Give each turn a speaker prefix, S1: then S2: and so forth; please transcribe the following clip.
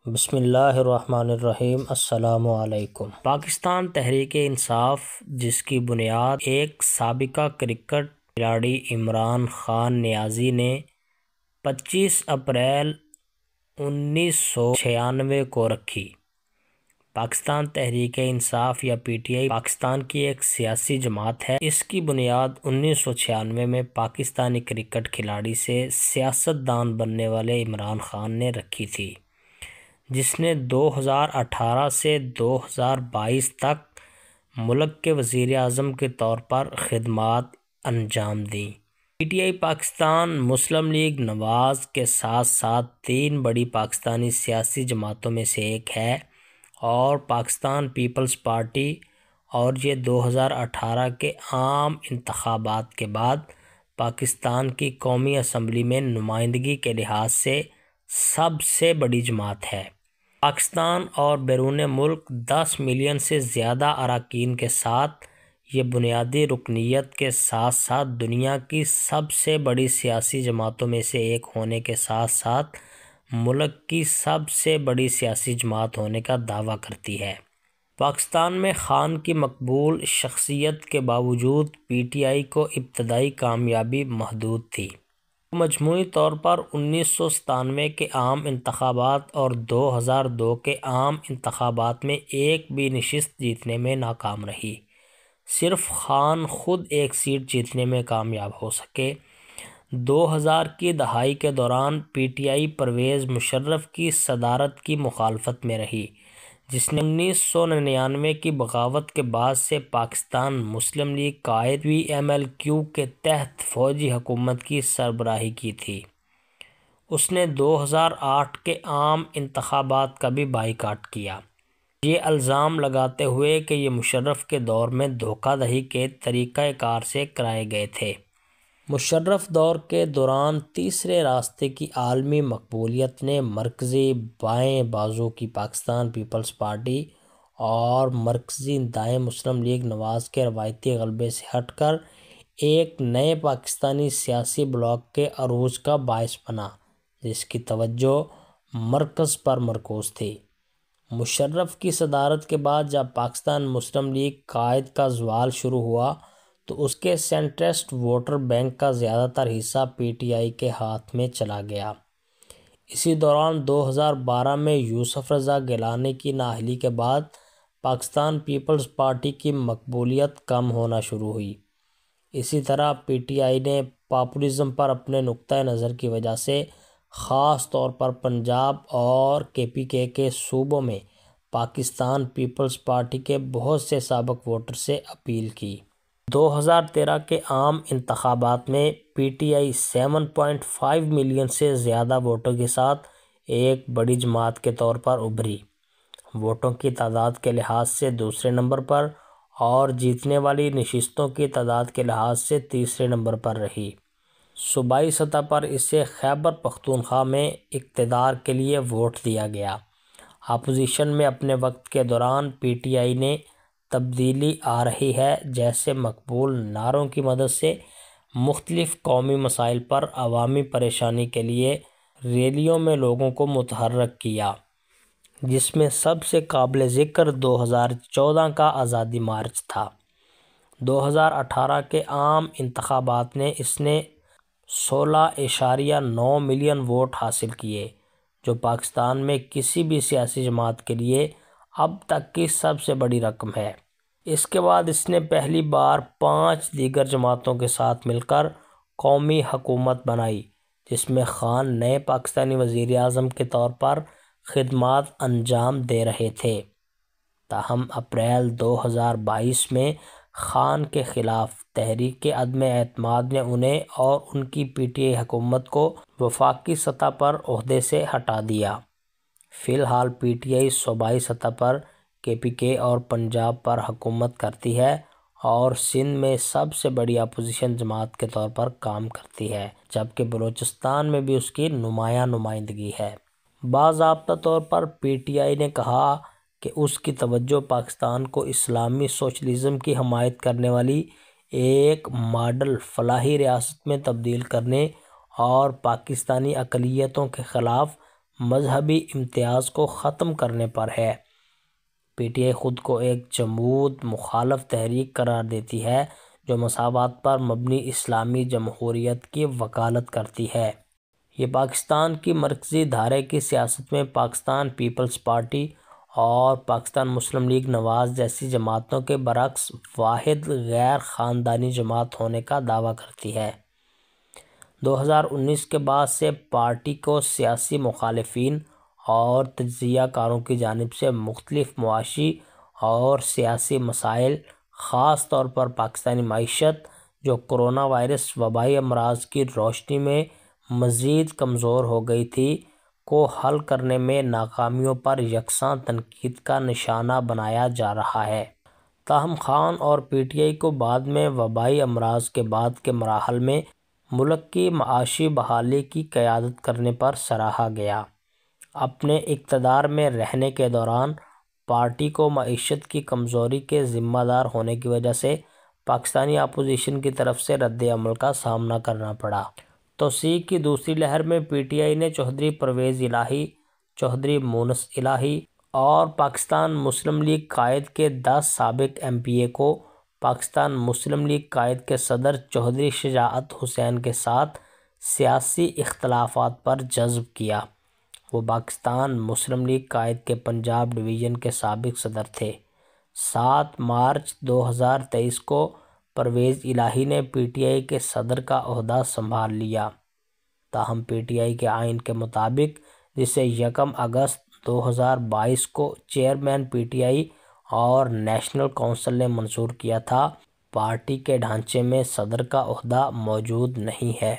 S1: بسم اللہ الرحمن الرحیم۔ السلام علیکم۔ پاکستان تحریک انصاف، جس کی بنیاد ایک سابقہ کرکٹ کھلاڑی عمران خان نیازی نے 25 اپریل 1996 کو رکھی۔ پاکستان تحریک انصاف یا پی ٹی آئی پاکستان کی ایک سیاسی جماعت ہے۔ اس کی بنیاد 1996 میں پاکستانی کرکٹ کھلاڑی سے سیاست دان بننے والے عمران خان نے رکھی تھی، جس نے 2018 سے 2022 تک ملک کے وزیر اعظم کے طور پر خدمات انجام دیں۔ P T I Pakistan Muslim League Nawaz کے ساتھ ساتھ 3 بڑی پاکستانی سیاسی جماعتوں میں سے ایک ہے اور پاکستان پیپلز پارٹی، اور یہ 2018 کے عام انتخابات کے بعد پاکستان کی قومی اسمبلی میں نمائندگی کے لحاظ سے سب سے بڑی جماعت ہے۔ پاکستان اور بیرون ملک 10 ملین سے زیادہ اراکین کے ساتھ یہ بنیادی رکنیت کے ساتھ ساتھ دنیا کی سب سے بڑی سیاسی جماعتوں میں سے ایک ہونے کے ساتھ ساتھ ملک کی سب سے بڑی سیاسی جماعت ہونے کا دعویٰ کرتی ہے۔ پاکستان میں خان کی مقبول شخصیت کے باوجود پی ٹی آئی کو ابتدائی کامیابی محدود تھی۔ مجموعی طور پر 1997 کے عام انتخابات اور 2002 کے عام انتخابات میں ایک بھی نشست جیتنے میں ناکام رہی۔ صرف خان خود ایک سیٹ جیتنے میں کامیاب ہو سکے۔ 2000 کی دہائی کے دوران P T I Pervez Musharraf کی صدارت کی مخالفت میں رہی، جس نے 1999 کی بغاوت کے بعد سے پاکستان مسلم لیگ قائد پی ایم ایل کیو کے تحت فوجی حکومت کی سربراہی کی تھی۔ اس نے 2008 کے عام انتخابات کا بھی بائیکاٹ کیا، یہ الزام لگاتے ہوئے کہ یہ مشرف کے دور میں دھوکہ دہی کے طریقہ کار سے کرائے گئے تھے۔ مشرف دور کے دوران تیسرے راستے کی عالمی مقبولیت نے مرکزی بائیں بازو کی پاکستان پیپلز پارٹی اور مرکزی دائیں مسلم لیگ نواز کے روایتی غلبے سے ہٹ کر ایک نئے پاکستانی سیاسی بلاک کے عروج کا باعث بنا، جس کی توجہ مرکز پر مرکوز تھی۔ مشرف کی صدارت کے بعد جب پاکستان مسلم لیگ قائد کا زوال شروع ہوا تو اس کے سینٹرسٹ ووٹر بینک کا زیادہ تر حصہ پی ٹی آئی کے ہاتھ میں چلا گیا۔ اسی دوران 2012 میں یوسف رضا گیلانی کی نااہلی کے بعد پاکستان پیپلز پارٹی کی مقبولیت کم ہونا شروع ہوئی۔ اسی طرح پی ٹی آئی نے پاپولزم پر اپنے نقطہ نظر کی وجہ سے خاص طور پر پنجاب اور کے پی کے صوبوں میں پاکستان پیپلز پارٹی کے بہت سے سابق ووٹر سے اپیل کی۔ 2013 کے عام انتخابات میں پی ٹی آئی 7.5 ملین سے زیادہ ووٹوں کے ساتھ ایک بڑی جماعت کے طور پر ابھری، ووٹوں کی تعداد کے لحاظ سے دوسرے نمبر پر اور جیتنے والی نشستوں کی تعداد کے لحاظ سے تیسرے نمبر پر رہی۔ صوبائی سطح پر اسے خیبر پختونخوا میں اقتدار کے لیے ووٹ دیا گیا۔ اپوزیشن میں اپنے وقت کے دوران پی ٹی آئی نے تبدیلی آ رہی ہے جیسے مقبول نعروں کی مدد سے مختلف قومی مسائل پر عوامی پریشانی کے لیے ریلیوں میں لوگوں کو متحرک کیا، جس میں سب سے قابل ذکر 2014 کا آزادی مارچ تھا۔ 2018 کے عام انتخابات نے اس نے 16.9 ملین ووٹ حاصل کیے، جو پاکستان میں کسی بھی سیاسی جماعت کے لیے اب تک کی سب سے بڑی رقم ہے۔ اس کے بعد اس نے پہلی بار 5 دیگر جماعتوں کے ساتھ مل کر قومی حکومت بنائی، جس میں خان نئے پاکستانی وزیر اعظم کے طور پر خدمات انجام دے رہے تھے۔ تاہم اپریل 2022 میں خان کے خلاف تحریک عدم اعتماد نے انہیں اور ان کی پی ٹی آئی حکومت کو وفاقی سطح پر عہدے سے ہٹا دیا۔ فی الحال پی ٹی آئی صوبائی سطح پر کے پی کے اور پنجاب پر حکومت کرتی ہے اور سندھ میں سب سے بڑی اپوزیشن جماعت کے طور پر کام کرتی ہے، جبکہ بلوچستان میں بھی اس کی نمایاں نمائندگی ہے۔ باضابطہ طور پر پی ٹی آئی نے کہا کہ اس کی توجہ پاکستان کو اسلامی سوشلزم کی حمایت کرنے والی ایک ماڈل فلاحی ریاست میں تبدیل کرنے اور پاکستانی اقلیتوں کے خلاف مذہبی امتیاز کو ختم کرنے پر ہے۔ پی ٹی آئی خود کو ایک جمود مخالف تحریک قرار دیتی ہے جو مساوات پر مبنی اسلامی جمہوریت کی وکالت کرتی ہے۔ یہ پاکستان کی مرکزی دھارے کی سیاست میں پاکستان پیپلز پارٹی اور پاکستان مسلم لیگ نواز جیسی جماعتوں کے برعکس واحد غیر خاندانی جماعت ہونے کا دعویٰ کرتی ہے۔ 2019 کے بعد سے پارٹی کو سیاسی مخالفین اور تجزیہ کاروں کی جانب سے مختلف معاشی اور سیاسی مسائل، خاص طور پر پاکستانی معیشت جو کرونا وائرس وبائی امراض کی روشنی میں مزید کمزور ہو گئی تھی، کو حل کرنے میں ناکامیوں پر یکساں تنقید کا نشانہ بنایا جا رہا ہے۔ تاہم خان اور پی ٹی آئی کو بعد میں وبائی امراض کے بعد کے مراحل میں ملک کی معاشی بحالی کی قیادت کرنے پر سراہا گیا۔ اپنے اقتدار میں رہنے کے دوران پارٹی کو معیشت کی کمزوری کے ذمہ دار ہونے کی وجہ سے پاکستانی اپوزیشن کی طرف سے رد عمل کا سامنا کرنا پڑا۔ توسیع کی دوسری لہر میں پی ٹی آئی نے چوہدری پرویز الہی، چوہدری مونس الہی اور پاکستان مسلم لیگ قائد کے 10 سابق ایم پی اے کو پاکستان مسلم لیگ قائد کے صدر چوہدری شجاعت حسین کے ساتھ سیاسی اختلافات پر جذب کیا۔ وہ پاکستان مسلم لیگ قائد کے پنجاب ڈویژن کے سابق صدر تھے۔ 7 مارچ 2023 کو پرویز الہی نے پی ٹی آئی کے صدر کا عہدہ سنبھال لیا۔ تاہم پی ٹی آئی کے آئین کے مطابق، جسے 1 اگست 2022 کو چیئرمین پی ٹی آئی اور نیشنل کونسل نے منظور کیا تھا، پارٹی کے ڈھانچے میں صدر کا عہدہ موجود نہیں ہے۔